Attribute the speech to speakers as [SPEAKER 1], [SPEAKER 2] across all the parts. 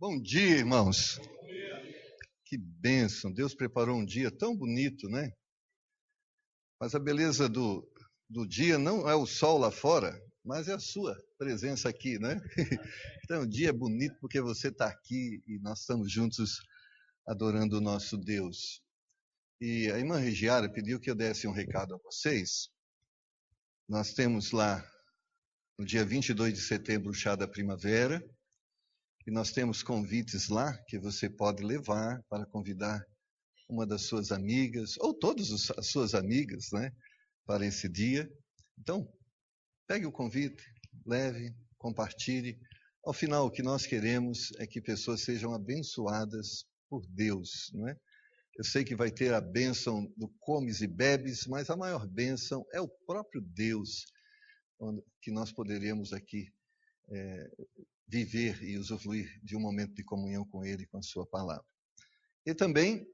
[SPEAKER 1] Bom dia, irmãos. Que bênção. Deus preparou um dia tão bonito, né? Mas a beleza do dia não é o sol lá fora, mas é a sua presença aqui, né? Então, o dia é bonito porque você está aqui e nós estamos juntos adorando o nosso Deus. E a irmã Regiara pediu que eu desse um recado a vocês. Nós temos lá, no dia 22 de setembro, o Chá da Primavera. E nós temos convites lá que você pode levar para convidar uma das suas amigas, ou todas as suas amigas, né, para esse dia. Então, pegue o convite, leve, compartilhe. Ao final, o que nós queremos é que pessoas sejam abençoadas por Deus, não é? Eu sei que vai ter a bênção do comes e bebes, mas a maior bênção é o próprio Deus, que nós poderemos aqui viver e usufruir de um momento de comunhão com Ele, com a sua palavra. E também,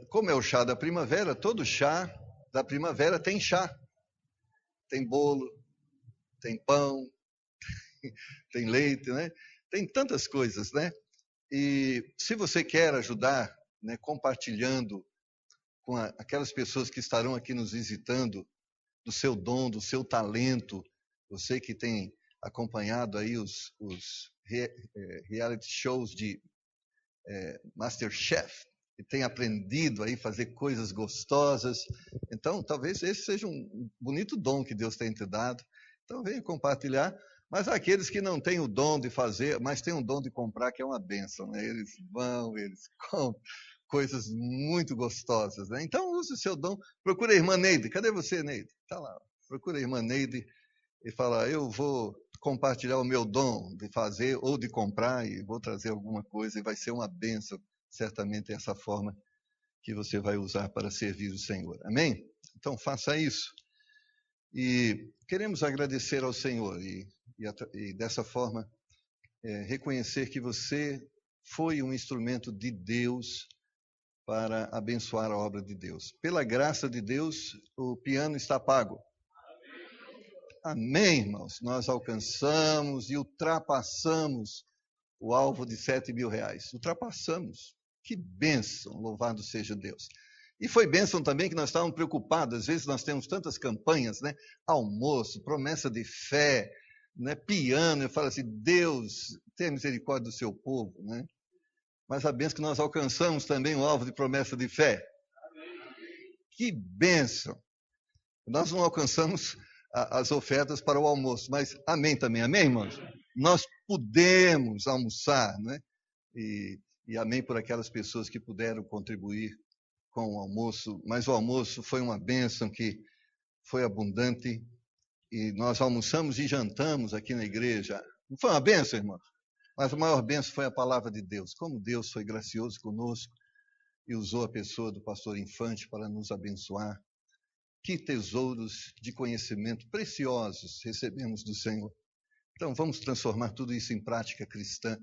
[SPEAKER 1] como é o chá da primavera, todo chá da primavera tem chá. Tem bolo, tem pão, tem leite, né? Tem tantas coisas, né? E se você quer ajudar, né, compartilhando com aquelas pessoas que estarão aqui nos visitando, do seu dom, do seu talento, você que tem acompanhado aí os reality shows de MasterChef, e tem aprendido aí a fazer coisas gostosas. Então, talvez esse seja um bonito dom que Deus tem te dado. Então, venha compartilhar. Mas aqueles que não têm o dom de fazer, mas têm o dom de comprar, que é uma bênção, né? Eles vão, eles compram coisas muito gostosas, né? Então, use o seu dom. Procura a irmã Neide. Cadê você, Neide? Está lá. Procura a irmã Neide e fala, eu vou compartilhar o meu dom de fazer ou de comprar e vou trazer alguma coisa e vai ser uma bênção, certamente, essa forma que você vai usar para servir o Senhor. Amém? Então, faça isso. E queremos agradecer ao Senhor e dessa forma, reconhecer que você foi um instrumento de Deus para abençoar a obra de Deus. Pela graça de Deus, o piano está pago. Amém, irmãos? Nós alcançamos e ultrapassamos o alvo de R$7.000. Ultrapassamos. Que bênção, louvado seja Deus. E foi bênção também que nós estávamos preocupados. Às vezes nós temos tantas campanhas, né? Almoço, promessa de fé, né? Piano. Eu falo assim, Deus, tenha misericórdia do seu povo, né? Mas a bênção que nós alcançamos também o alvo de promessa de fé. Que bênção. Nós não alcançamos as ofertas para o almoço, mas amém também, amém, irmãos? Nós podemos almoçar, né? E amém por aquelas pessoas que puderam contribuir com o almoço, mas o almoço foi uma bênção que foi abundante e nós almoçamos e jantamos aqui na igreja. Não foi uma bênção, irmãos? Mas a maior bênção foi a palavra de Deus. Como Deus foi gracioso conosco e usou a pessoa do pastor Infante para nos abençoar. Que tesouros de conhecimento preciosos recebemos do Senhor. Então, vamos transformar tudo isso em prática cristã,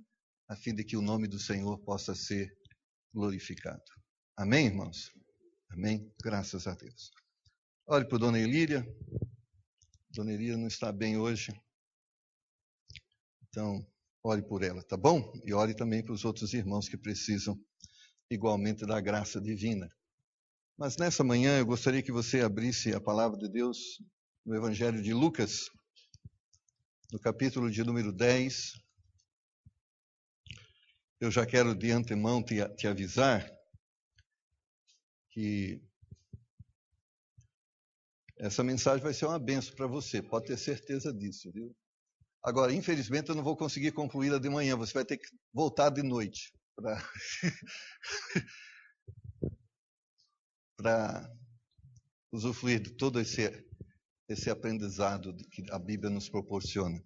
[SPEAKER 1] a fim de que o nome do Senhor possa ser glorificado. Amém, irmãos? Amém? Graças a Deus. Olhe para Dona Elíria. Dona Elíria não está bem hoje. Então, ore por ela, tá bom? E ore também para os outros irmãos que precisam igualmente da graça divina. Mas nessa manhã eu gostaria que você abrisse a palavra de Deus no Evangelho de Lucas, no capítulo de número 10. Eu já quero de antemão te avisar que essa mensagem vai ser uma bênção para você, pode ter certeza disso, viu? Agora, infelizmente, eu não vou conseguir concluí-la de manhã, você vai ter que voltar de noite para usufruir de todo esse aprendizado que a Bíblia nos proporciona.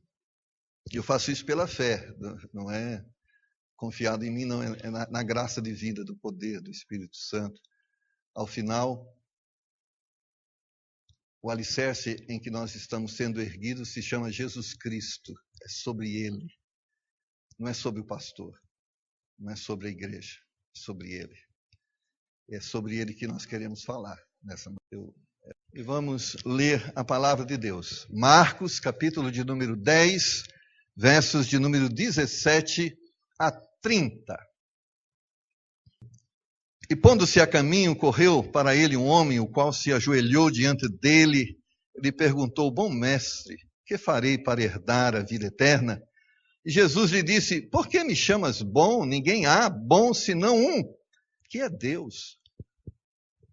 [SPEAKER 1] E eu faço isso pela fé, não é confiado em mim, não, é na graça divina, do poder do Espírito Santo. Ao final, o alicerce em que nós estamos sendo erguidos se chama Jesus Cristo. É sobre Ele. Não é sobre o pastor. Não é sobre a igreja. É sobre Ele. É sobre Ele que nós queremos falar nessa noite. E vamos ler a palavra de Deus. Marcos, capítulo de número 10, versos de número 17 a 30. E pondo-se a caminho, correu para ele um homem, o qual se ajoelhou diante dele. Ele perguntou: bom mestre, que farei para herdar a vida eterna? E Jesus lhe disse: por que me chamas bom? Ninguém há bom senão um, que é Deus.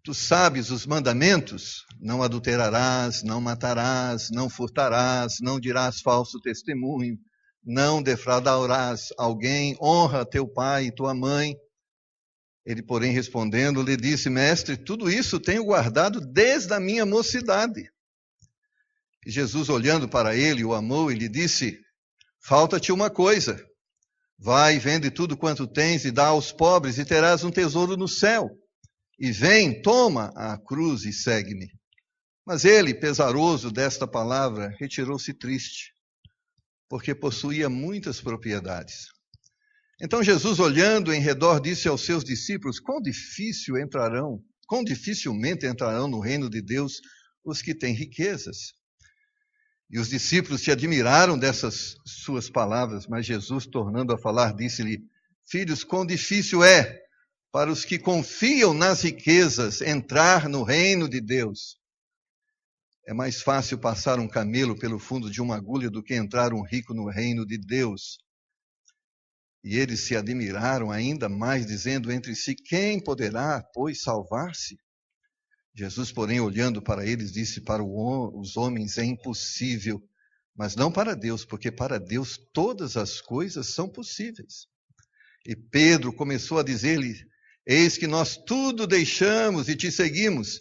[SPEAKER 1] Tu sabes os mandamentos: não adulterarás, não matarás, não furtarás, não dirás falso testemunho, não defraudarás alguém, honra teu pai e tua mãe. Ele, porém, respondendo, lhe disse: mestre, tudo isso tenho guardado desde a minha mocidade. E Jesus, olhando para ele, o amou e lhe disse: falta-te uma coisa. Vai, vende tudo quanto tens e dá aos pobres, e terás um tesouro no céu. E vem, toma a cruz e segue-me. Mas ele, pesaroso desta palavra, retirou-se triste, porque possuía muitas propriedades. Então Jesus, olhando em redor, disse aos seus discípulos: quão dificilmente entrarão no reino de Deus os que têm riquezas. E os discípulos se admiraram dessas suas palavras, mas Jesus, tornando a falar, disse-lhe: filhos, quão difícil é para os que confiam nas riquezas entrar no reino de Deus. É mais fácil passar um camelo pelo fundo de uma agulha do que entrar um rico no reino de Deus. E eles se admiraram ainda mais, dizendo entre si: quem poderá, pois, salvar-se? Jesus, porém, olhando para eles, disse: para os homens é impossível, mas não para Deus, porque para Deus todas as coisas são possíveis. E Pedro começou a dizer-lhe: eis que nós tudo deixamos e te seguimos.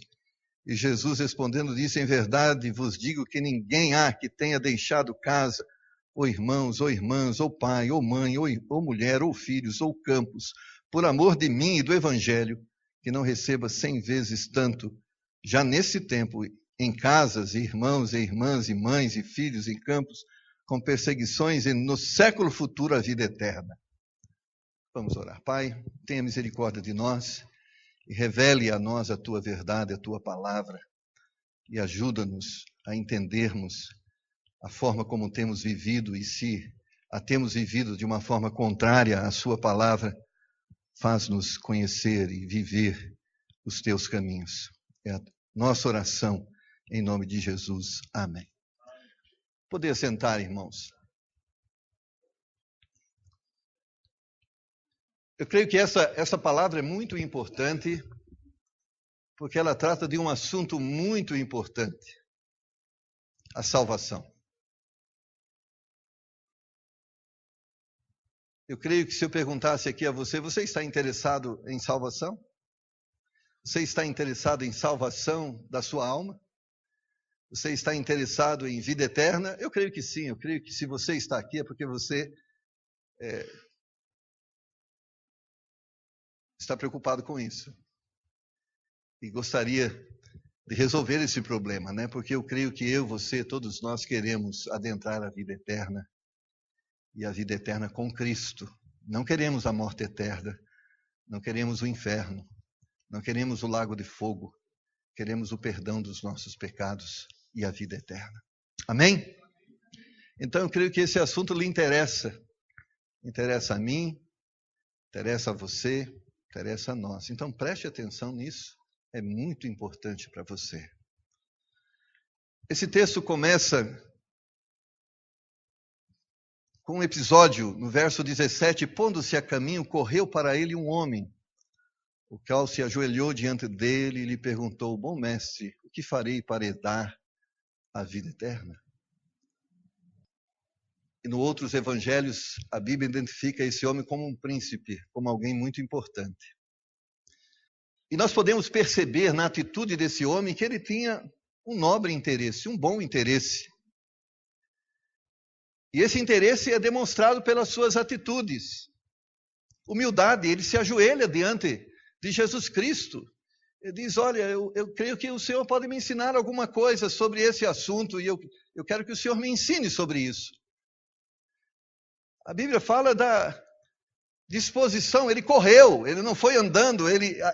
[SPEAKER 1] E Jesus, respondendo, disse: em verdade vos digo que ninguém há que tenha deixado casa, ou irmãos, ou irmãs, ou pai, ou mãe, ou mulher, ou filhos, ou campos, por amor de mim e do Evangelho, que não receba 100 vezes tanto, já nesse tempo, em casas, e irmãos, e irmãs, e mães, e filhos, e campos, com perseguições, e no século futuro a vida eterna. Vamos orar. Pai, tenha misericórdia de nós, e revele a nós a tua verdade, a tua palavra, e ajuda-nos a entendermos a forma como temos vivido, e se a temos vivido de uma forma contrária à sua palavra, faz-nos conhecer e viver os teus caminhos. É a nossa oração, em nome de Jesus. Amém. Poder sentar, irmãos. Eu creio que essa palavra é muito importante, porque ela trata de um assunto muito importante: a salvação. Eu creio que se eu perguntasse aqui a você: você está interessado em salvação? Você está interessado em salvação da sua alma? Você está interessado em vida eterna? Eu creio que sim. Eu creio que se você está aqui é porque você está preocupado com isso. E gostaria de resolver esse problema, né? Porque eu creio que eu, você, todos nós queremos adentrar a vida eterna. E a vida eterna com Cristo. Não queremos a morte eterna, não queremos o inferno, não queremos o lago de fogo, queremos o perdão dos nossos pecados e a vida eterna. Amém? Então eu creio que esse assunto lhe interessa. Interessa a mim, interessa a você, interessa a nós. Então preste atenção nisso, é muito importante para você. Esse texto começa com um episódio, no verso 17: pondo-se a caminho, correu para ele um homem, o qual se ajoelhou diante dele e lhe perguntou: bom mestre, o que farei para herdar a vida eterna? E nos outros evangelhos, a Bíblia identifica esse homem como um príncipe, como alguém muito importante. E nós podemos perceber na atitude desse homem que ele tinha um nobre interesse, um bom interesse. E esse interesse é demonstrado pelas suas atitudes. Humildade, ele se ajoelha diante de Jesus Cristo. Ele diz: olha, eu creio que o Senhor pode me ensinar alguma coisa sobre esse assunto, e eu quero que o Senhor me ensine sobre isso. A Bíblia fala da disposição, ele correu, ele não foi andando,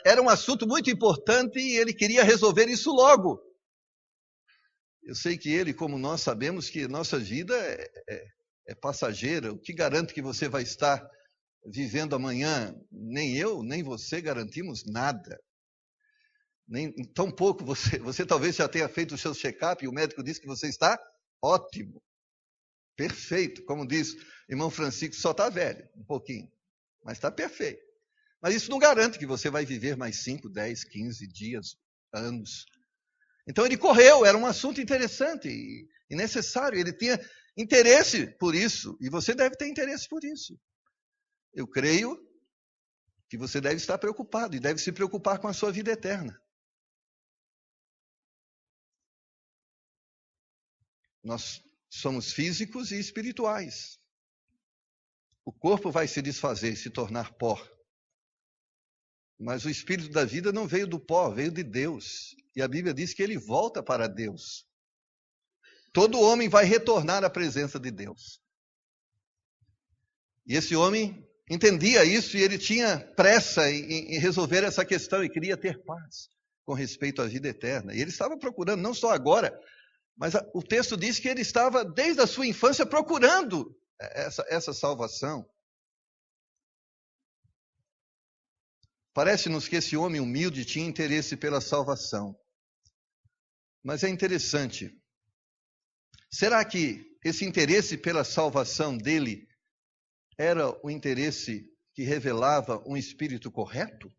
[SPEAKER 1] era um assunto muito importante e ele queria resolver isso logo. Eu sei que ele, como nós, sabemos que nossa vida é passageira. O que garante que você vai estar vivendo amanhã, nem eu, nem você garantimos nada. Nem, tão pouco você talvez já tenha feito o seu check-up e o médico disse que você está ótimo, perfeito. Como diz o irmão Francisco, só está velho, um pouquinho, mas está perfeito. Mas isso não garante que você vai viver mais 5, 10, 15 dias, anos. Então ele correu, era um assunto interessante e necessário, ele tinha interesse por isso, e você deve ter interesse por isso. Eu creio que você deve estar preocupado e deve se preocupar com a sua vida eterna. Nós somos físicos e espirituais. O corpo vai se desfazer e se tornar pó. Mas o espírito da vida não veio do pó, veio de Deus. E a Bíblia diz que ele volta para Deus. Todo homem vai retornar à presença de Deus. E esse homem entendia isso e ele tinha pressa em resolver essa questão e queria ter paz com respeito à vida eterna. E ele estava procurando, não só agora, mas o texto diz que ele estava, desde a sua infância, procurando essa salvação. Parece-nos que esse homem humilde tinha interesse pela salvação. Mas é interessante. Será que esse interesse pela salvação dele era o interesse que revelava um espírito correto?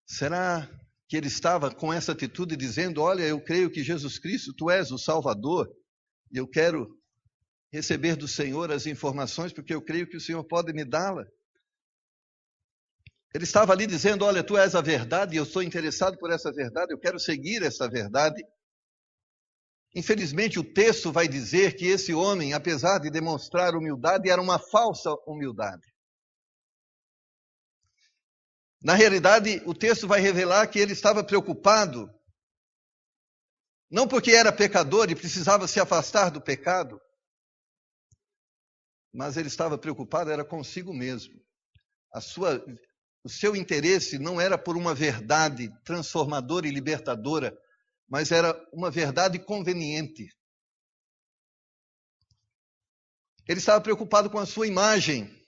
[SPEAKER 1] Será que ele estava com essa atitude dizendo, olha, eu creio que Jesus Cristo, tu és o Salvador, e eu quero receber do Senhor as informações, porque eu creio que o Senhor pode me dá-la. Ele estava ali dizendo, olha, tu és a verdade, e eu estou interessado por essa verdade, eu quero seguir essa verdade. Infelizmente, o texto vai dizer que esse homem, apesar de demonstrar humildade, era uma falsa humildade. Na realidade, o texto vai revelar que ele estava preocupado, não porque era pecador e precisava se afastar do pecado, mas ele estava preocupado era consigo mesmo. O seu interesse não era por uma verdade transformadora e libertadora, mas era uma verdade conveniente. Ele estava preocupado com a sua imagem.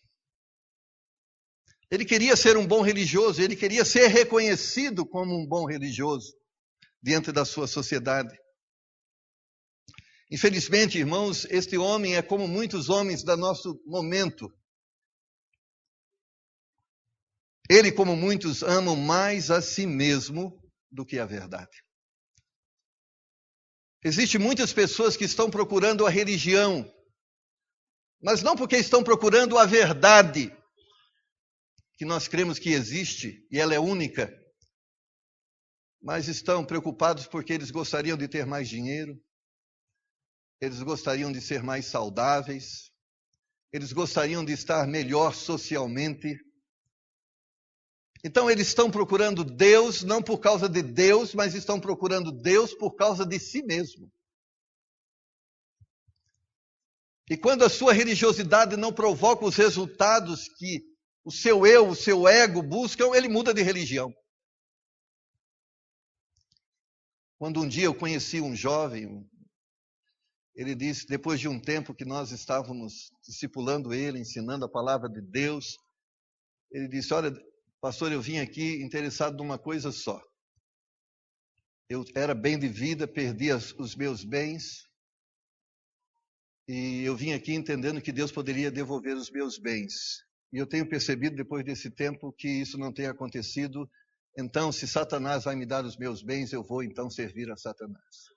[SPEAKER 1] Ele queria ser um bom religioso, ele queria ser reconhecido como um bom religioso diante da sua sociedade. Infelizmente, irmãos, este homem é como muitos homens do nosso momento. Ele, como muitos, amam mais a si mesmo do que a verdade. Existem muitas pessoas que estão procurando a religião, mas não porque estão procurando a verdade, que nós cremos que existe e ela é única, mas estão preocupados porque eles gostariam de ter mais dinheiro, eles gostariam de ser mais saudáveis, eles gostariam de estar melhor socialmente. Então eles estão procurando Deus não por causa de Deus, mas estão procurando Deus por causa de si mesmo. E quando a sua religiosidade não provoca os resultados que o seu eu, o seu ego buscam, ele muda de religião. Quando um dia eu conheci um jovem, ele disse, depois de um tempo que nós estávamos discipulando ele, ensinando a palavra de Deus, ele disse, olha, pastor, eu vim aqui interessado numa coisa só. Eu era bem de vida, perdi os meus bens, e eu vim aqui entendendo que Deus poderia devolver os meus bens. E eu tenho percebido, depois desse tempo, que isso não tem acontecido. Então, se Satanás vai me dar os meus bens, eu vou então servir a Satanás.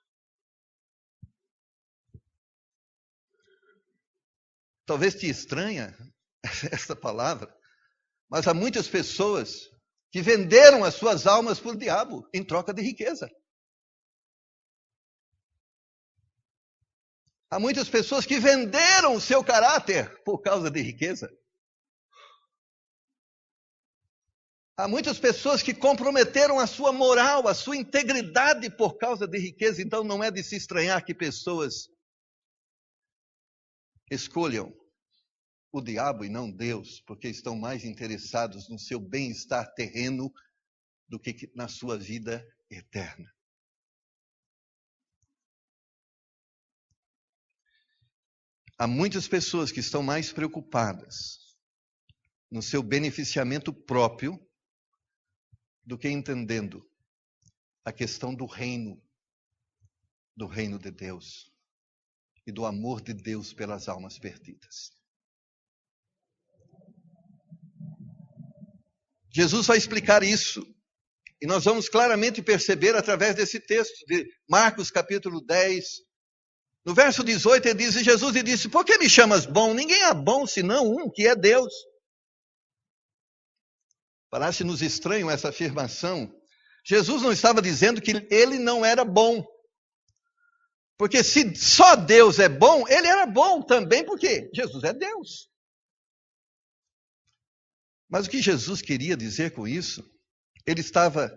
[SPEAKER 1] Talvez te estranha essa palavra, mas há muitas pessoas que venderam as suas almas para o diabo em troca de riqueza. Há muitas pessoas que venderam o seu caráter por causa de riqueza. Há muitas pessoas que comprometeram a sua moral, a sua integridade por causa de riqueza. Então não é de se estranhar que pessoas escolham o diabo e não Deus, porque estão mais interessados no seu bem-estar terreno do que na sua vida eterna. Há muitas pessoas que estão mais preocupadas no seu beneficiamento próprio do que entendendo a questão do reino de Deus e do amor de Deus pelas almas perdidas. Jesus vai explicar isso, e nós vamos claramente perceber através desse texto de Marcos capítulo 10, no verso 18 ele diz, e Jesus lhe disse, por que me chamas bom? Ninguém é bom senão um, que é Deus. Parece-nos estranho essa afirmação. Jesus não estava dizendo que ele não era bom. Porque se só Deus é bom, ele era bom também, porque Jesus é Deus. Mas o que Jesus queria dizer com isso? Ele estava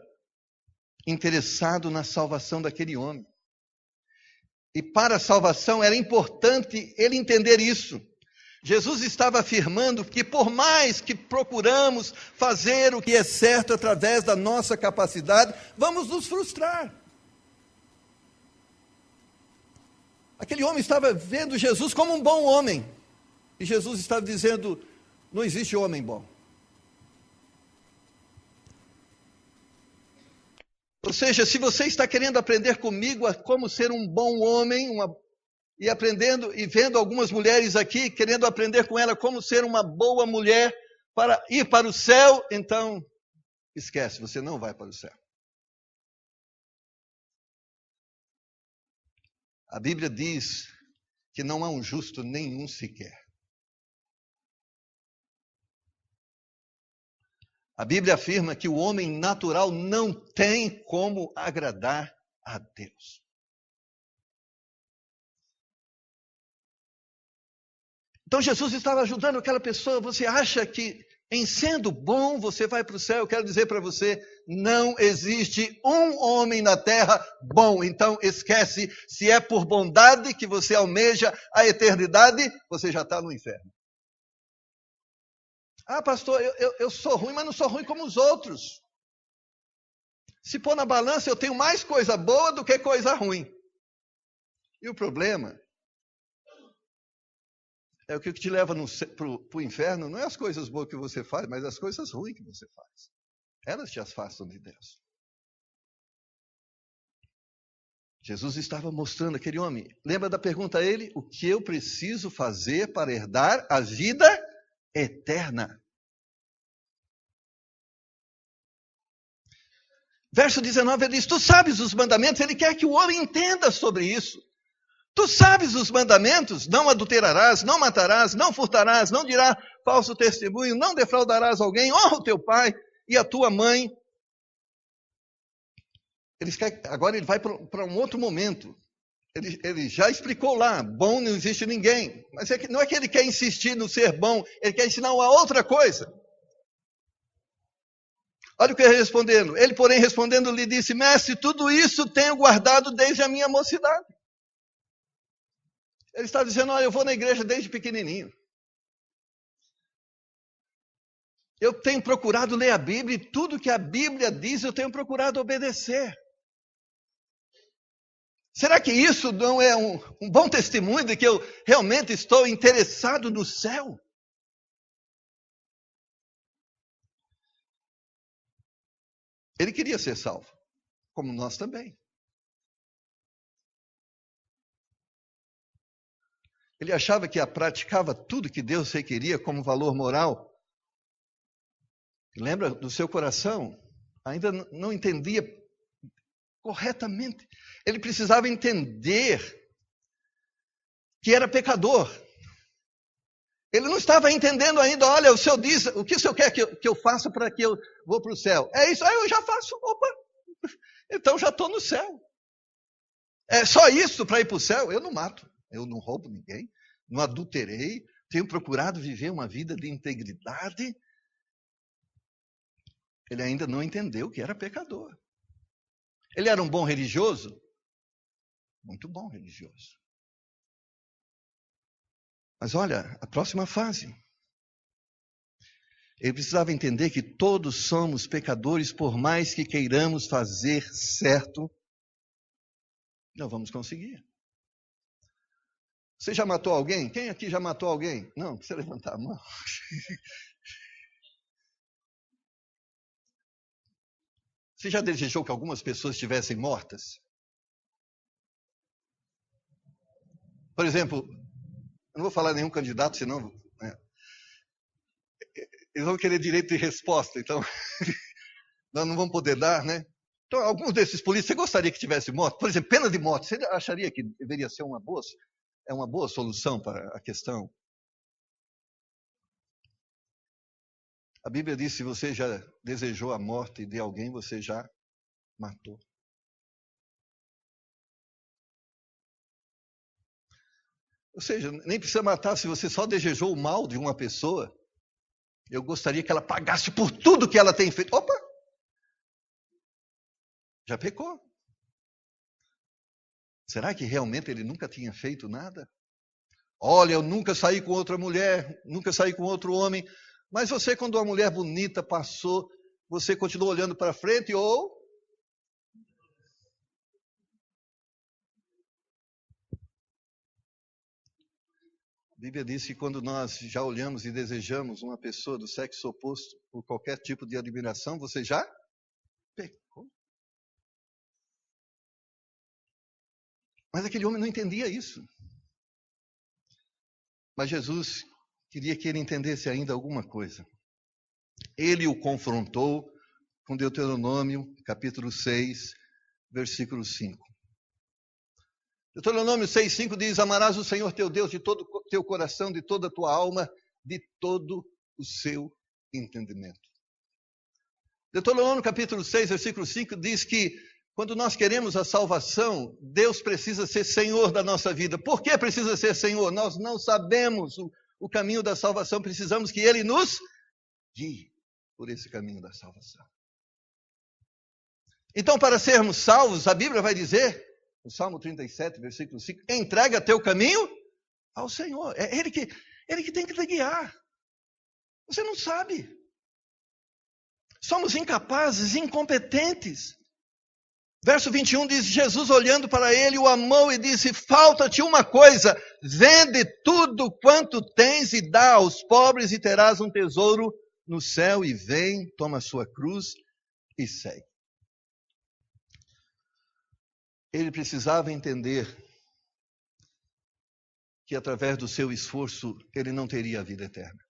[SPEAKER 1] interessado na salvação daquele homem. E para a salvação era importante ele entender isso. Jesus estava afirmando que por mais que procuramos fazer o que é certo através da nossa capacidade, vamos nos frustrar. Aquele homem estava vendo Jesus como um bom homem. E Jesus estava dizendo, não existe homem bom. Ou seja, se você está querendo aprender comigo a como ser um bom homem, e aprendendo e vendo algumas mulheres aqui, querendo aprender com ela como ser uma boa mulher para ir para o céu, então esquece, você não vai para o céu. A Bíblia diz que não há um justo nenhum sequer. A Bíblia afirma que o homem natural não tem como agradar a Deus. Então Jesus estava ajudando aquela pessoa. Você acha que em sendo bom você vai para o céu? Eu quero dizer para você, não existe um homem na terra bom. Então esquece, se é por bondade que você almeja a eternidade, você já está no inferno. Ah, pastor, eu sou ruim, mas não sou ruim como os outros. Se pôr na balança, eu tenho mais coisa boa do que coisa ruim. E o problema é o que te leva para o inferno, não é as coisas boas que você faz, mas as coisas ruins que você faz. Elas te afastam de Deus. Jesus estava mostrando aquele homem. Lembra da pergunta a ele? O que eu preciso fazer para herdar a vida eterna? Verso 19, ele diz, tu sabes os mandamentos, ele quer que o homem entenda sobre isso. Tu sabes os mandamentos, não adulterarás, não matarás, não furtarás, não dirás falso testemunho, não defraudarás alguém, honra o teu pai e a tua mãe. Agora ele vai para um outro momento. Ele já explicou lá, bom não existe ninguém. Mas não é que ele quer insistir no ser bom, ele quer ensinar uma outra coisa. Olha o que ele respondendo. Ele, porém, respondendo, lhe disse, mestre, tudo isso tenho guardado desde a minha mocidade. Ele está dizendo, olha, eu vou na igreja desde pequenininho. Eu tenho procurado ler a Bíblia e tudo que a Bíblia diz eu tenho procurado obedecer. Será que isso não é um bom testemunho de que eu realmente estou interessado no céu? Ele queria ser salvo, como nós também. Ele achava que praticava tudo que Deus requeria como valor moral. Lembra do seu coração? Ainda não entendia corretamente. Ele precisava entender que era pecador. Ele não estava entendendo ainda, olha, o Senhor diz, o que o Senhor quer que eu faça para que eu vou para o céu? É isso, eu já faço, opa, então já estou no céu. É só isso para ir para o céu? Eu não mato, eu não roubo ninguém, não adulterei, tenho procurado viver uma vida de integridade. Ele ainda não entendeu que era pecador. Ele era um bom religioso? Muito bom religioso. Mas olha, a próxima fase. Ele precisava entender que todos somos pecadores, por mais que queiramos fazer certo, não vamos conseguir. Você já matou alguém? Quem aqui já matou alguém? Não, precisa levantar a mão. Você já desejou que algumas pessoas estivessem mortas? Por exemplo, eu não vou falar nenhum candidato, senão eles vão querer direito de resposta, então nós não vamos poder dar, né? Então, alguns desses políticos, você gostaria que tivesse morto? Por exemplo, pena de morte, você acharia que deveria ser uma boa solução para a questão? A Bíblia diz: se você já desejou a morte de alguém, você já matou. Ou seja, nem precisa matar se você só desejou o mal de uma pessoa. Eu gostaria que ela pagasse por tudo que ela tem feito. Opa! Já pecou. Será que realmente ele nunca tinha feito nada? Olha, eu nunca saí com outra mulher, nunca saí com outro homem. Mas você, quando uma mulher bonita passou, você continuou olhando para frente ou... A Bíblia diz que quando nós já olhamos e desejamos uma pessoa do sexo oposto por qualquer tipo de admiração, você já pecou. Mas aquele homem não entendia isso. Mas Jesus queria que ele entendesse ainda alguma coisa. Ele o confrontou com Deuteronômio, capítulo 6, versículo 5. Deuteronômio 6,5 diz: amarás o Senhor teu Deus de todo o teu coração, de toda a tua alma, de todo o seu entendimento. Deuteronômio capítulo 6, versículo 5 diz que quando nós queremos a salvação, Deus precisa ser Senhor da nossa vida. Por que precisa ser Senhor? Nós não sabemos o caminho da salvação, precisamos que Ele nos guie por esse caminho da salvação. Então, para sermos salvos, a Bíblia vai dizer, no Salmo 37, versículo 5, entrega teu caminho ao Senhor. É Ele que tem que te guiar. Você não sabe. Somos incapazes, incompetentes. Verso 21 diz: Jesus, olhando para ele, o amou e disse: falta-te uma coisa, vende tudo quanto tens e dá aos pobres e terás um tesouro no céu, e vem, toma a sua cruz e segue. Ele precisava entender que através do seu esforço ele não teria a vida eterna.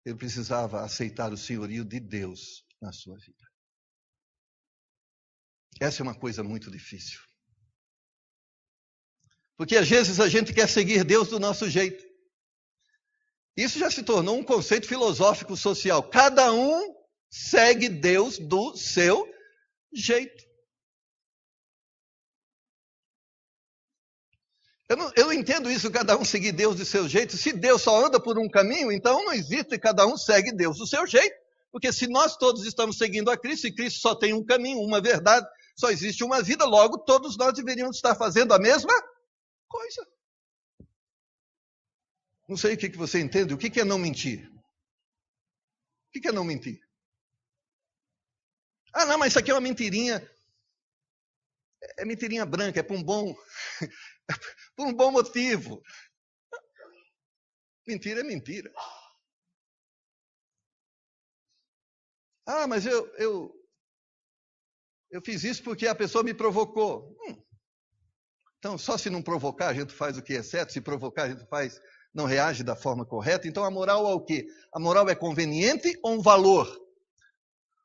[SPEAKER 1] Ele precisava aceitar o senhorio de Deus na sua vida. Essa é uma coisa muito difícil. Porque às vezes a gente quer seguir Deus do nosso jeito. Isso já se tornou um conceito filosófico social. Cada um segue Deus do seu jeito. Eu não entendo isso, cada um seguir Deus do seu jeito. Se Deus só anda por um caminho, então não existe cada um segue Deus do seu jeito. Porque se nós todos estamos seguindo a Cristo, e Cristo só tem um caminho, uma verdade, só existe uma vida, logo todos nós deveríamos estar fazendo a mesma coisa. Não sei o que você entende. O que é não mentir? O que é não mentir? Ah, não, mas isso aqui é uma mentirinha. É mentirinha branca, é por um bom motivo. Mentira é mentira. Ah, mas eu fiz isso porque a pessoa me provocou. Então, só se não provocar, a gente faz o que é certo. Se provocar, a gente não reage da forma correta. Então, a moral é o quê? A moral é conveniente ou um valor?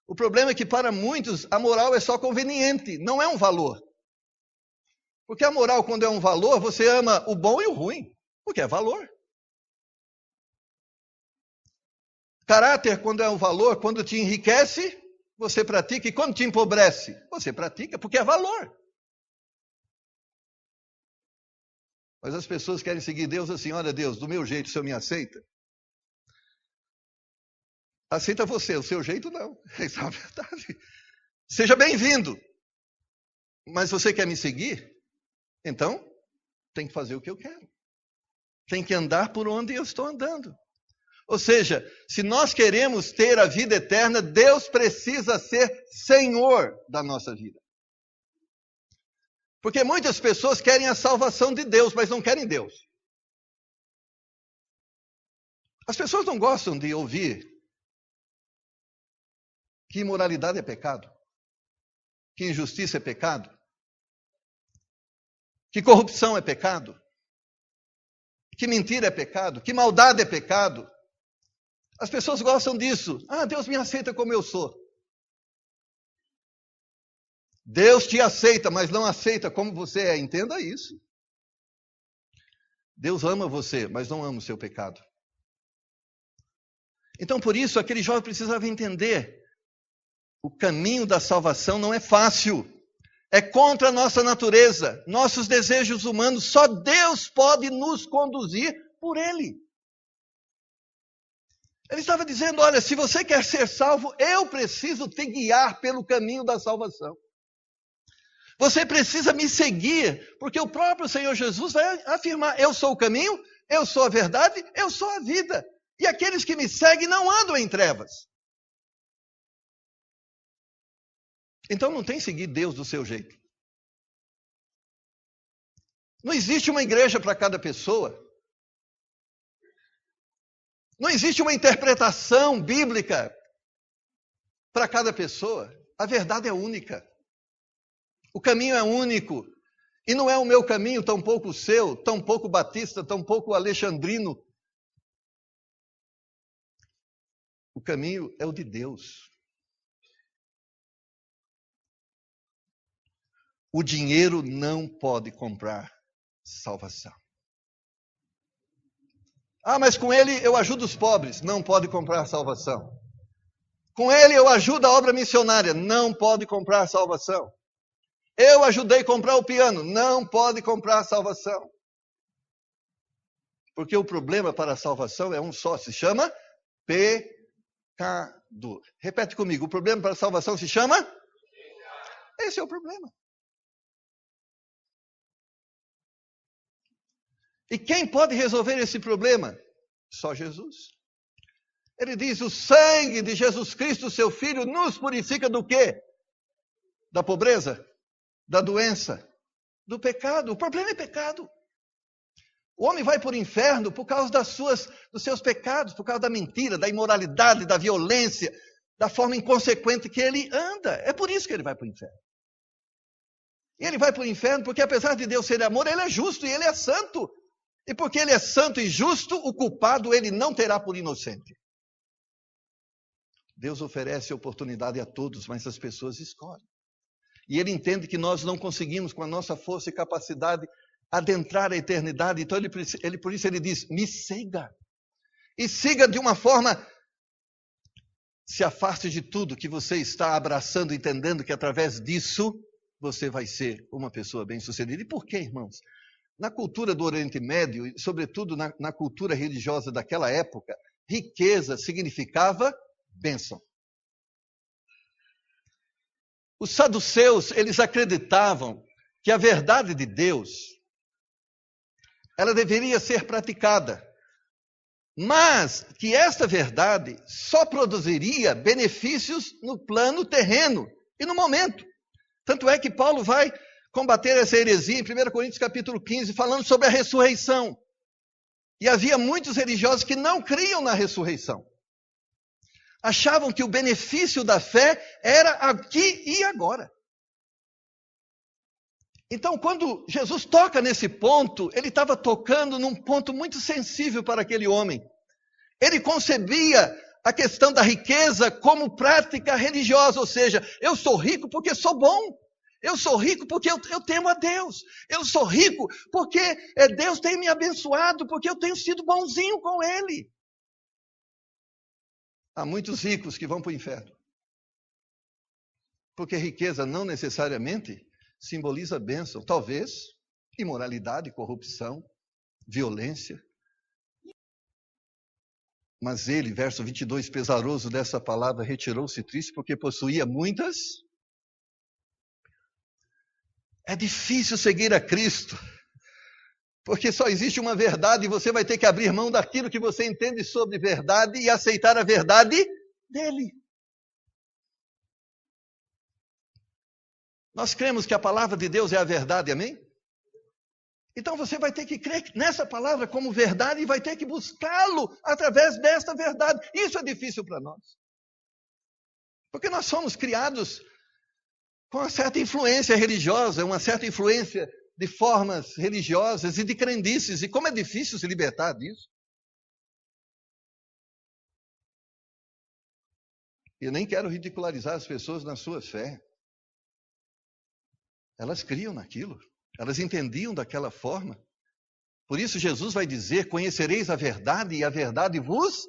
[SPEAKER 1] O problema é que, para muitos, a moral é só conveniente, não é um valor. Porque a moral, quando é um valor, você ama o bom e o ruim, porque é valor. Caráter, quando é um valor, quando te enriquece, você pratica, e quando te empobrece, você pratica, porque é valor. Mas as pessoas querem seguir Deus assim: olha, Deus, do meu jeito, o Senhor me aceita? Aceita você, o seu jeito não. Essa é a verdade. Seja bem-vindo. Mas você quer me seguir? Então, tem que fazer o que eu quero. Tem que andar por onde eu estou andando. Ou seja, se nós queremos ter a vida eterna, Deus precisa ser Senhor da nossa vida. Porque muitas pessoas querem a salvação de Deus, mas não querem Deus. As pessoas não gostam de ouvir que imoralidade é pecado, que injustiça é pecado, que corrupção é pecado, que mentira é pecado, que maldade é pecado. As pessoas gostam disso. Ah, Deus me aceita como eu sou. Deus te aceita, mas não aceita como você é. Entenda isso. Deus ama você, mas não ama o seu pecado. Então, por isso, aquele jovem precisava entender: o caminho da salvação não é fácil. É contra a nossa natureza, nossos desejos humanos. Só Deus pode nos conduzir por Ele. Ele estava dizendo: olha, se você quer ser salvo, eu preciso te guiar pelo caminho da salvação. Você precisa me seguir, porque o próprio Senhor Jesus vai afirmar: eu sou o caminho, eu sou a verdade, eu sou a vida. E aqueles que me seguem não andam em trevas. Então não tem que seguir Deus do seu jeito. Não existe uma igreja para cada pessoa. Não existe uma interpretação bíblica para cada pessoa. A verdade é única. O caminho é único. E não é o meu caminho, tampouco o seu, tampouco o batista, tampouco o alexandrino. O caminho é o de Deus. O dinheiro não pode comprar salvação. Ah, mas com ele eu ajudo os pobres. Não pode comprar salvação. Com ele eu ajudo a obra missionária. Não pode comprar salvação. Eu ajudei a comprar o piano. Não pode comprar salvação. Porque o problema para a salvação é um só. Se chama pecado. Repete comigo. O problema para a salvação se chama? Esse é o problema. E quem pode resolver esse problema? Só Jesus. Ele diz: o sangue de Jesus Cristo, seu Filho, nos purifica do quê? Da pobreza, da doença, do pecado. O problema é pecado. O homem vai para o inferno por causa dos seus pecados, por causa da mentira, da imoralidade, da violência, da forma inconsequente que ele anda. É por isso que ele vai para o inferno. E ele vai para o inferno porque, apesar de Deus ser amor, ele é justo e ele é santo. E porque ele é santo e justo, o culpado ele não terá por inocente. Deus oferece oportunidade a todos, mas as pessoas escolhem. E ele entende que nós não conseguimos, com a nossa força e capacidade, adentrar a eternidade. Então, por isso ele diz: me siga. E siga de uma forma, se afaste de tudo que você está abraçando, entendendo que através disso, você vai ser uma pessoa bem-sucedida. E por quê, irmãos? Na cultura do Oriente Médio, e sobretudo na cultura religiosa daquela época, riqueza significava bênção. Os saduceus, eles acreditavam que a verdade de Deus, ela deveria ser praticada, mas que esta verdade só produziria benefícios no plano terreno e no momento. Tanto é que Paulo vai combater essa heresia em 1 Coríntios capítulo 15, falando sobre a ressurreição. E havia muitos religiosos que não criam na ressurreição. Achavam que o benefício da fé era aqui e agora. Então, quando Jesus toca nesse ponto, ele estava tocando num ponto muito sensível para aquele homem. Ele concebia a questão da riqueza como prática religiosa, ou seja, eu sou rico porque sou bom. Eu sou rico porque eu temo a Deus. Eu sou rico porque Deus tem me abençoado, porque eu tenho sido bonzinho com Ele. Há muitos ricos que vão para o inferno. Porque riqueza não necessariamente simboliza bênção. Talvez imoralidade, corrupção, violência. Mas ele, verso 22, pesaroso dessa palavra, retirou-se triste porque possuía muitas. É difícil seguir a Cristo, porque só existe uma verdade e você vai ter que abrir mão daquilo que você entende sobre verdade e aceitar a verdade dele. Nós cremos que a palavra de Deus é a verdade, amém? Então você vai ter que crer nessa palavra como verdade e vai ter que buscá-lo através desta verdade. Isso é difícil para nós. Porque nós somos criados com uma certa influência religiosa, uma certa influência de formas religiosas e de crendices. E como é difícil se libertar disso. Eu nem quero ridicularizar as pessoas na sua fé. Elas criam naquilo. Elas entendiam daquela forma. Por isso Jesus vai dizer, conhecereis a verdade e a verdade vos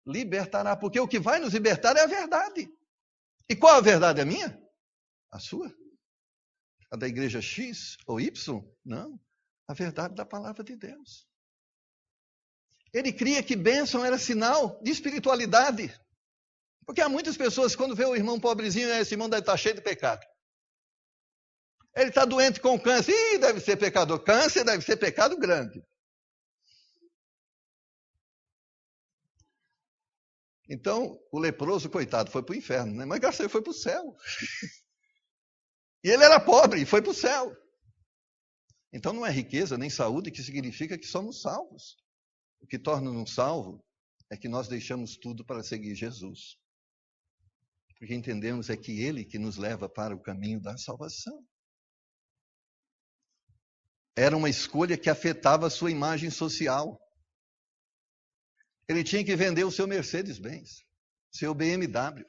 [SPEAKER 1] libertará. Porque o que vai nos libertar é a verdade. E qual a verdade? A minha? A sua? A da igreja X ou Y? Não. A verdade da palavra de Deus. Ele cria que bênção era sinal de espiritualidade. Porque há muitas pessoas, quando vê o irmão pobrezinho, esse irmão deve estar cheio de pecado. Ele está doente com câncer. Ih, deve ser pecador. Câncer deve ser pecado grande. Então, o leproso, coitado, foi para o inferno, né? Mas graças a Deus foi para o céu. E ele era pobre e foi para o céu. Então não é riqueza nem saúde que significa que somos salvos. O que torna-nos salvo é que nós deixamos tudo para seguir Jesus. Porque entendemos é que Ele que nos leva para o caminho da salvação. Era uma escolha que afetava a sua imagem social. Ele tinha que vender o seu Mercedes-Benz, seu BMW.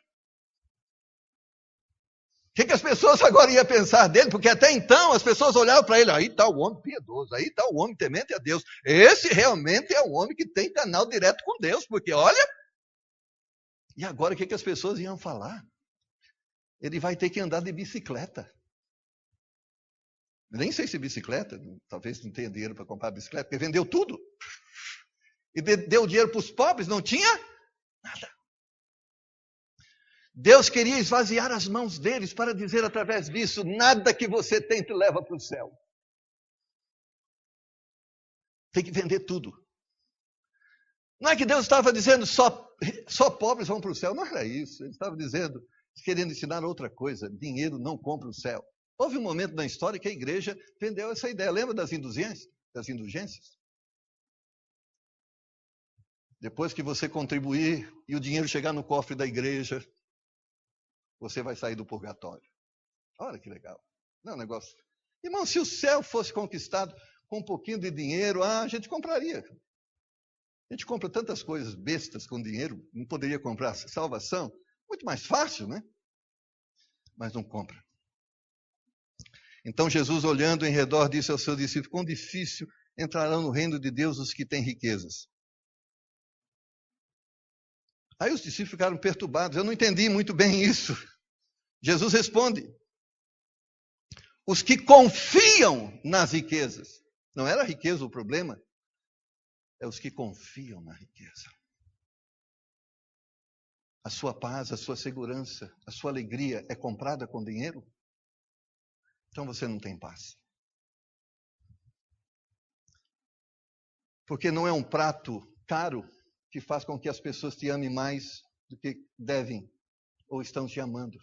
[SPEAKER 1] O que as pessoas agora iam pensar dele? Porque até então as pessoas olhavam para ele, aí está o homem piedoso, aí está o homem temente a Deus. Esse realmente é o homem que tem canal direto com Deus, porque olha... E agora o que as pessoas iam falar? Ele vai ter que andar de bicicleta. Nem sei se bicicleta, talvez não tenha dinheiro para comprar bicicleta, porque vendeu tudo. E deu dinheiro para os pobres, não tinha nada. Deus queria esvaziar as mãos deles para dizer através disso, nada que você tem te leva para o céu. Tem que vender tudo. Não é que Deus estava dizendo só pobres vão para o céu, não era isso. Ele estava dizendo, querendo ensinar outra coisa, dinheiro não compra o céu. Houve um momento na história que a igreja vendeu essa ideia. Lembra das indulgências? Depois que você contribuir e o dinheiro chegar no cofre da igreja, você vai sair do purgatório. Olha que legal. Não é um negócio... Irmão, se o céu fosse conquistado com um pouquinho de dinheiro, a gente compraria. A gente compra tantas coisas bestas com dinheiro, não poderia comprar salvação? Muito mais fácil, né? Mas não compra. Então Jesus, olhando em redor, disse ao seu discípulo, quão difícil entrarão no reino de Deus os que têm riquezas. Aí os discípulos ficaram perturbados, eu não entendi muito bem isso. Jesus responde, os que confiam nas riquezas. Não era a riqueza o problema, é os que confiam na riqueza. A sua paz, a sua segurança, a sua alegria é comprada com dinheiro? Então você não tem paz. Porque não é um prato caro que faz com que as pessoas te amem mais do que devem ou estão te amando.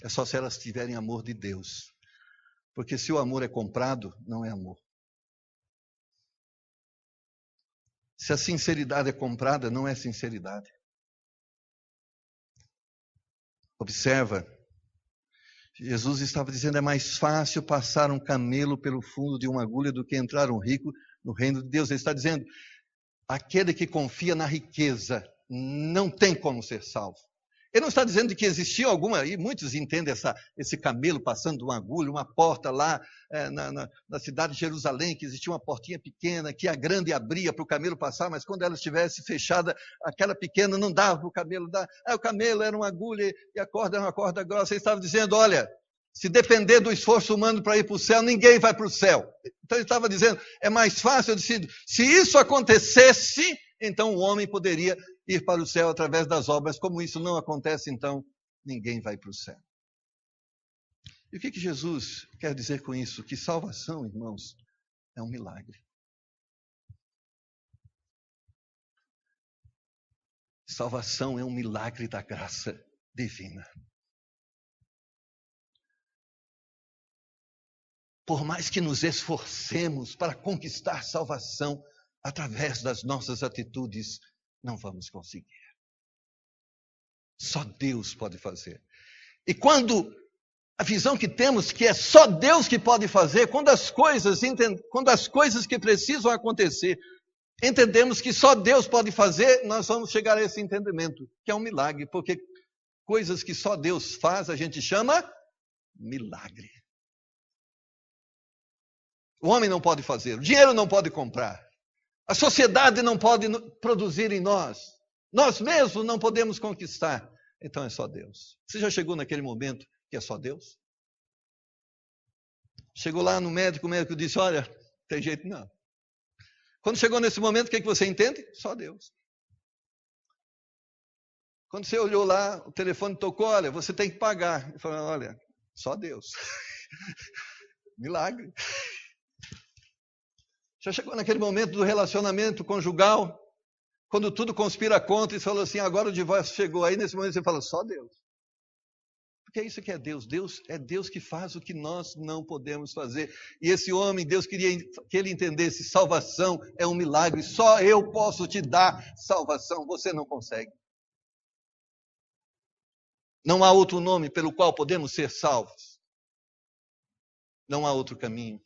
[SPEAKER 1] É só se elas tiverem amor de Deus. Porque se o amor é comprado, não é amor. Se a sinceridade é comprada, não é sinceridade. Observa, Jesus estava dizendo, é mais fácil passar um camelo pelo fundo de uma agulha do que entrar um rico no reino de Deus. Ele está dizendo, aquele que confia na riqueza não tem como ser salvo. Ele não está dizendo que existia alguma, e muitos entendem esse camelo passando de uma agulha, uma porta lá na cidade de Jerusalém, que existia uma portinha pequena, que a grande abria para o camelo passar, mas quando ela estivesse fechada, aquela pequena não dava para o camelo dar. O camelo era uma agulha e a corda era uma corda grossa. Ele estava dizendo, olha, se depender do esforço humano para ir para o céu, ninguém vai para o céu. Então ele estava dizendo, é mais fácil, eu disse, se isso acontecesse, então o homem poderia ir para o céu através das obras. Como isso não acontece, então ninguém vai para o céu. E o que Jesus quer dizer com isso? Que salvação, irmãos, é um milagre. Salvação é um milagre da graça divina. por mais que nos esforcemos para conquistar salvação através das nossas atitudes, não vamos conseguir. Só Deus pode fazer. E quando a visão que temos que é só Deus que pode fazer, quando as coisas que precisam acontecer, entendemos que só Deus pode fazer, nós vamos chegar a esse entendimento, que é um milagre, porque coisas que só Deus faz, a gente chama milagre. O homem não pode fazer, o dinheiro não pode comprar, a sociedade não pode produzir em nós mesmos não podemos conquistar. Então é só Deus. Você já chegou naquele momento que é só Deus? Chegou lá no médico, o médico disse, olha, tem jeito não. Quando chegou nesse momento, o que você entende? Só Deus. Quando você olhou lá, o telefone tocou, olha, você tem que pagar. Eu falei, olha, só Deus. Milagre. Já chegou naquele momento do relacionamento conjugal, quando tudo conspira contra e falou assim, agora o divórcio chegou. Aí nesse momento você fala, só Deus. Porque é isso que é Deus. Deus é Deus que faz o que nós não podemos fazer. E esse homem, Deus queria que ele entendesse, salvação é um milagre. Só eu posso te dar salvação, você não consegue. Não há outro nome pelo qual podemos ser salvos. Não há outro caminho.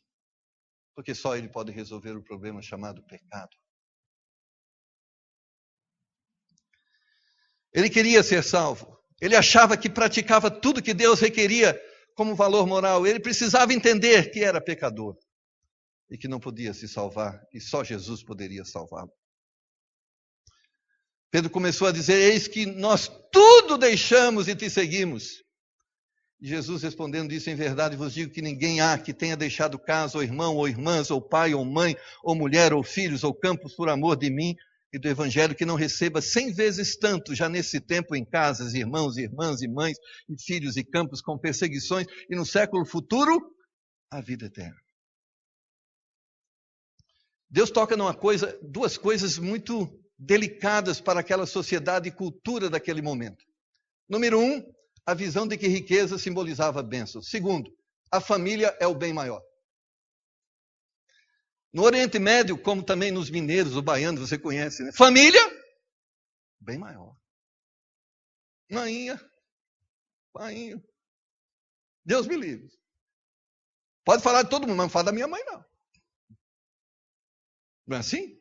[SPEAKER 1] Porque só Ele pode resolver o problema chamado pecado. Ele queria ser salvo. Ele achava que praticava tudo que Deus requeria como valor moral. Ele precisava entender que era pecador e que não podia se salvar, e só Jesus poderia salvá-lo. Pedro começou a dizer, eis que nós tudo deixamos e te seguimos. E Jesus respondendo disse, em verdade vos digo que ninguém há que tenha deixado casa, ou irmão, ou irmãs, ou pai, ou mãe, ou mulher, ou filhos, ou campos por amor de mim e do Evangelho, que não receba 100 vezes tanto, já nesse tempo em casas, irmãos, irmãs e mães, e filhos e campos com perseguições, e no século futuro, a vida eterna. Deus toca duas coisas muito delicadas para aquela sociedade e cultura daquele momento. Número 1, a visão de que riqueza simbolizava bênção. Segundo, a família é o bem maior. No Oriente Médio, como também nos mineiros, o baiano, você conhece, né? Família, bem maior. Mainha, painho. Deus me livre. Pode falar de todo mundo, mas não fala da minha mãe, não. Não é assim?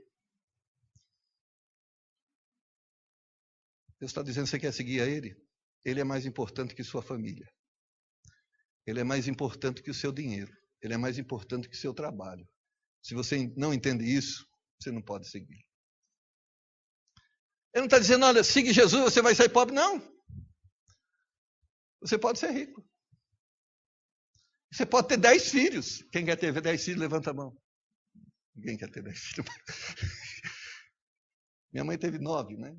[SPEAKER 1] Deus está dizendo que você quer seguir a Ele? Ele é mais importante que sua família. Ele é mais importante que o seu dinheiro. Ele é mais importante que o seu trabalho. Se você não entende isso, você não pode seguir. Ele não está dizendo, olha, siga Jesus, você vai sair pobre. Não. Você pode ser rico. Você pode ter 10 filhos. Quem quer ter 10 filhos, levanta a mão. Ninguém quer ter 10 filhos. Minha mãe teve 9, né?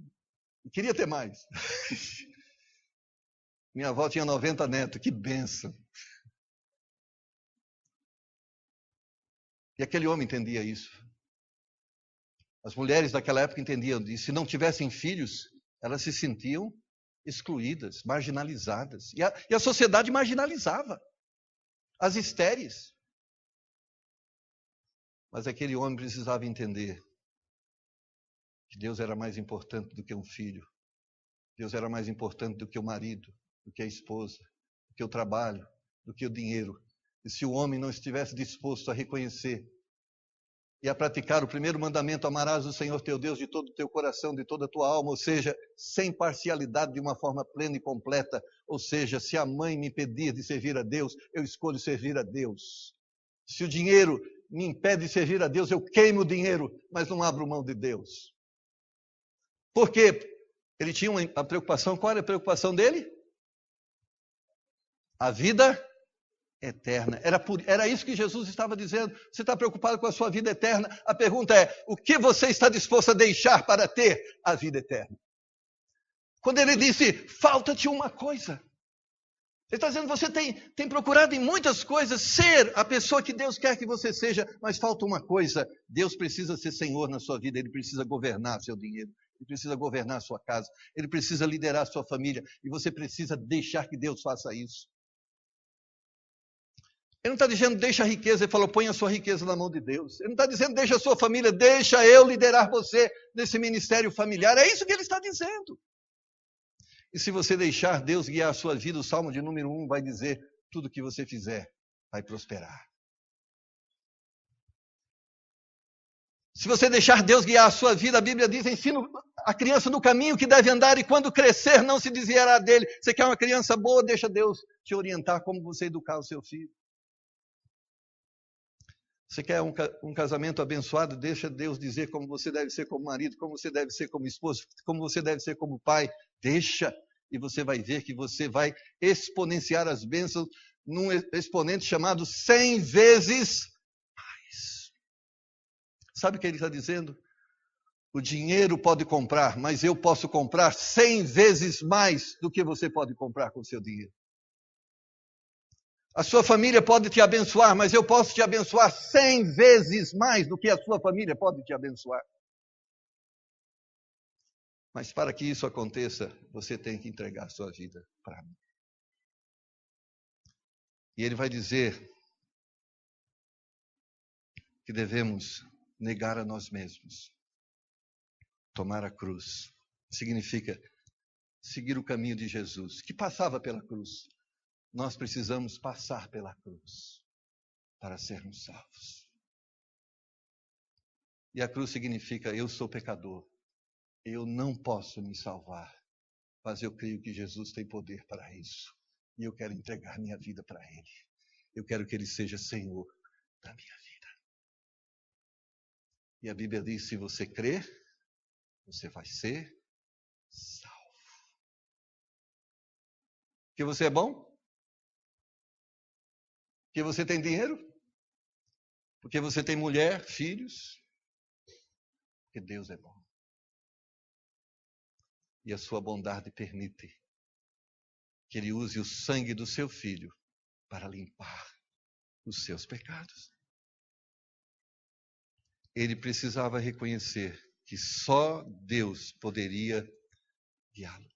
[SPEAKER 1] E queria ter mais. Minha avó tinha 90 netos. Que bênção. E aquele homem entendia isso. As mulheres daquela época entendiam disso. Se não tivessem filhos, elas se sentiam excluídas, marginalizadas. E a sociedade marginalizava as estéreis. Mas aquele homem precisava entender que Deus era mais importante do que um filho. Deus era mais importante do que o marido, do que a esposa, do que o trabalho, do que o dinheiro. E se o homem não estivesse disposto a reconhecer e a praticar o primeiro mandamento, amarás o Senhor teu Deus de todo o teu coração, de toda a tua alma, ou seja, sem parcialidade, de uma forma plena e completa, ou seja, se a mãe me pedir de servir a Deus, eu escolho servir a Deus. Se o dinheiro me impede de servir a Deus, eu queimo o dinheiro, mas não abro mão de Deus. Por quê? Ele tinha a preocupação, qual era a preocupação dele? A vida eterna. Era isso que Jesus estava dizendo. Você está preocupado com a sua vida eterna? A pergunta é, o que você está disposto a deixar para ter a vida eterna? Quando ele disse, falta-te uma coisa. Ele está dizendo, você tem procurado em muitas coisas ser a pessoa que Deus quer que você seja, mas falta uma coisa. Deus precisa ser Senhor na sua vida, Ele precisa governar seu dinheiro, Ele precisa governar sua casa, Ele precisa liderar sua família, e você precisa deixar que Deus faça isso. Ele não está dizendo deixa a riqueza, ele falou põe a sua riqueza na mão de Deus. Ele não está dizendo deixa a sua família, deixa eu liderar você nesse ministério familiar. É isso que ele está dizendo. E se você deixar Deus guiar a sua vida, o Salmo de número 1 vai dizer, tudo que você fizer vai prosperar. Se você deixar Deus guiar a sua vida, a Bíblia diz, ensina a criança no caminho que deve andar e quando crescer não se desviará dele. Você quer uma criança boa, deixa Deus te orientar como você educar o seu filho. Você quer um casamento abençoado, deixa Deus dizer como você deve ser como marido, como você deve ser como esposo, como você deve ser como pai. Deixa, e você vai ver que você vai exponenciar as bênçãos num exponente chamado 100 vezes mais. Sabe o que ele está dizendo? O dinheiro pode comprar, mas eu posso comprar 100 vezes mais do que você pode comprar com o seu dinheiro. A sua família pode te abençoar, mas eu posso te abençoar 100 vezes mais do que a sua família pode te abençoar. Mas para que isso aconteça, você tem que entregar a sua vida para mim. E ele vai dizer que devemos negar a nós mesmos. Tomar a cruz. Significa seguir o caminho de Jesus, que passava pela cruz. Nós precisamos passar pela cruz para sermos salvos. E a cruz significa eu sou pecador. Eu não posso me salvar, mas eu creio que Jesus tem poder para isso. E eu quero entregar minha vida para Ele. Eu quero que Ele seja Senhor da minha vida. E a Bíblia diz, se você crer, você vai ser salvo. Porque você é bom? Porque você tem dinheiro? Porque você tem mulher, filhos? Porque Deus é bom. E a sua bondade permite que Ele use o sangue do seu filho para limpar os seus pecados. Ele precisava reconhecer que só Deus poderia guiá-lo.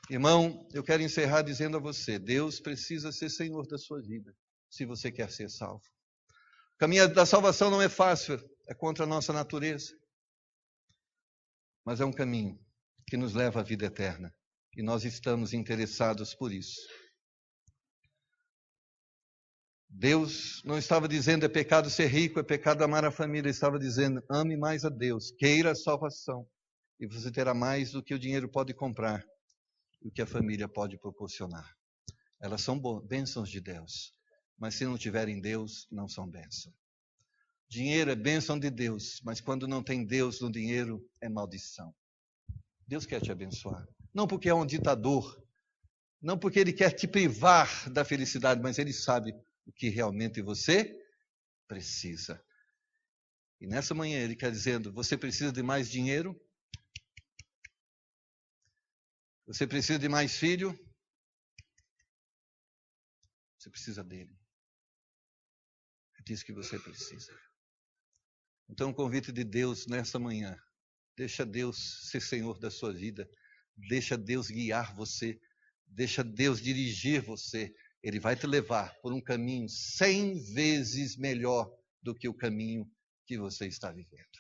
[SPEAKER 1] Irmão, eu quero encerrar dizendo a você, Deus precisa ser Senhor da sua vida, se você quer ser salvo. O caminho da salvação não é fácil, é contra a nossa natureza. Mas é um caminho que nos leva à vida eterna. E nós estamos interessados por isso. Deus não estava dizendo é pecado ser rico, é pecado amar a família. Ele estava dizendo ame mais a Deus, queira a salvação. E você terá mais do que o dinheiro pode comprar. O que a família pode proporcionar. Elas são bênçãos de Deus, mas se não tiverem Deus, não são bênção. Dinheiro é bênção de Deus, mas quando não tem Deus no dinheiro, é maldição. Deus quer te abençoar, não porque é um ditador, não porque Ele quer te privar da felicidade, mas Ele sabe o que realmente você precisa. E nessa manhã Ele quer dizendo, você precisa de mais dinheiro? Você precisa de mais filho? Você precisa dele. É disso que você precisa. Então, o convite de Deus nessa manhã, deixa Deus ser Senhor da sua vida, deixa Deus guiar você, deixa Deus dirigir você. Ele vai te levar por um caminho 100 vezes melhor do que o caminho que você está vivendo.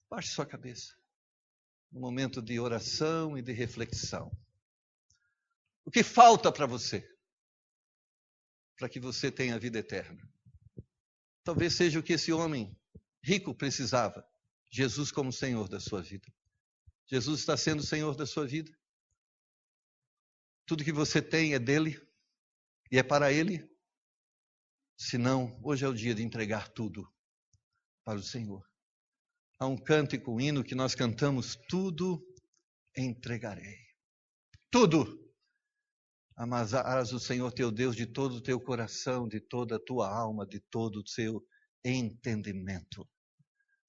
[SPEAKER 1] Baixe sua cabeça. Um momento de oração e de reflexão. O que falta para você? Para que você tenha a vida eterna. Talvez seja o que esse homem rico precisava. Jesus como Senhor da sua vida. Jesus está sendo o Senhor da sua vida. Tudo que você tem é dele e é para ele. Se não, hoje é o dia de entregar tudo para o Senhor. Há um cântico, um hino que nós cantamos, tudo entregarei. Tudo. Amarás o Senhor teu Deus de todo o teu coração, de toda a tua alma, de todo o seu entendimento.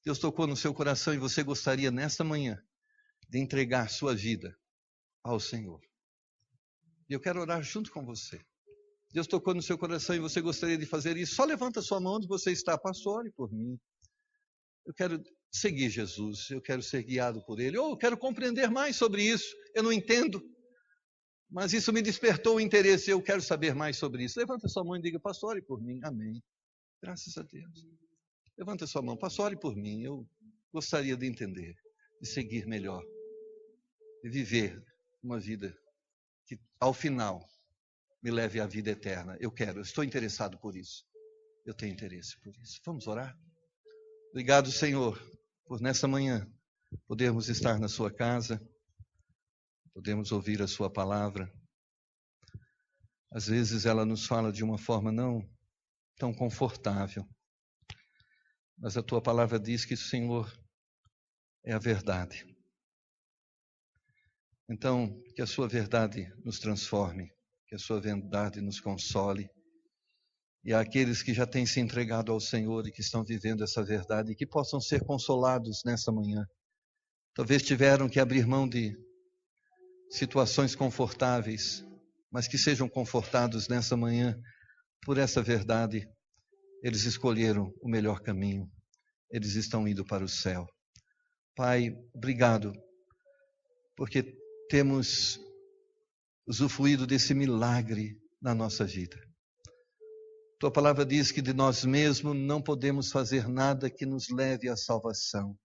[SPEAKER 1] Deus tocou no seu coração e você gostaria nesta manhã de entregar sua vida ao Senhor. E eu quero orar junto com você. Deus tocou no seu coração e você gostaria de fazer isso. Só levanta sua mão onde você está. Pastor, ore por mim. Eu quero seguir Jesus, eu quero ser guiado por Ele. Ou eu quero compreender mais sobre isso. Eu não entendo. Mas isso me despertou o interesse, eu quero saber mais sobre isso. Levanta sua mão e diga, pastor, ore por mim. Amém. Graças a Deus. Levanta sua mão, pastor, ore por mim. Eu gostaria de entender, de seguir melhor, de viver uma vida que, ao final, me leve à vida eterna. Eu estou interessado por isso. Eu tenho interesse por isso. Vamos orar? Obrigado, Senhor, por nessa manhã podermos estar na sua casa, podemos ouvir a sua palavra. Às vezes ela nos fala de uma forma não tão confortável, mas a tua palavra diz que o Senhor é a verdade. Então, que a sua verdade nos transforme, que a sua verdade nos console. E àqueles que já têm se entregado ao Senhor e que estão vivendo essa verdade, que possam ser consolados nessa manhã. Talvez tiveram que abrir mão de situações confortáveis, mas que sejam confortados nessa manhã por essa verdade. Eles escolheram o melhor caminho. Eles estão indo para o céu. Pai, obrigado, porque temos usufruído desse milagre na nossa vida. Tua palavra diz que de nós mesmos não podemos fazer nada que nos leve à salvação.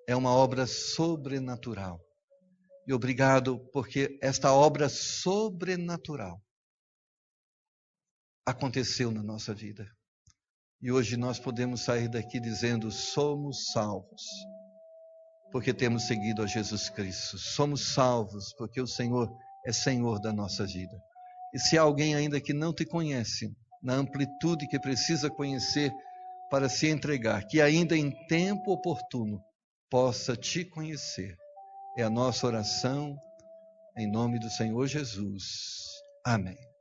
[SPEAKER 1] É uma obra sobrenatural. E obrigado porque esta obra sobrenatural aconteceu na nossa vida. E hoje nós podemos sair daqui dizendo, somos salvos, porque temos seguido a Jesus Cristo. Somos salvos porque o Senhor é Senhor da nossa vida. E se há alguém ainda que não te conhece, na amplitude que precisa conhecer para se entregar, que ainda em tempo oportuno possa te conhecer. É a nossa oração em nome do Senhor Jesus. Amém.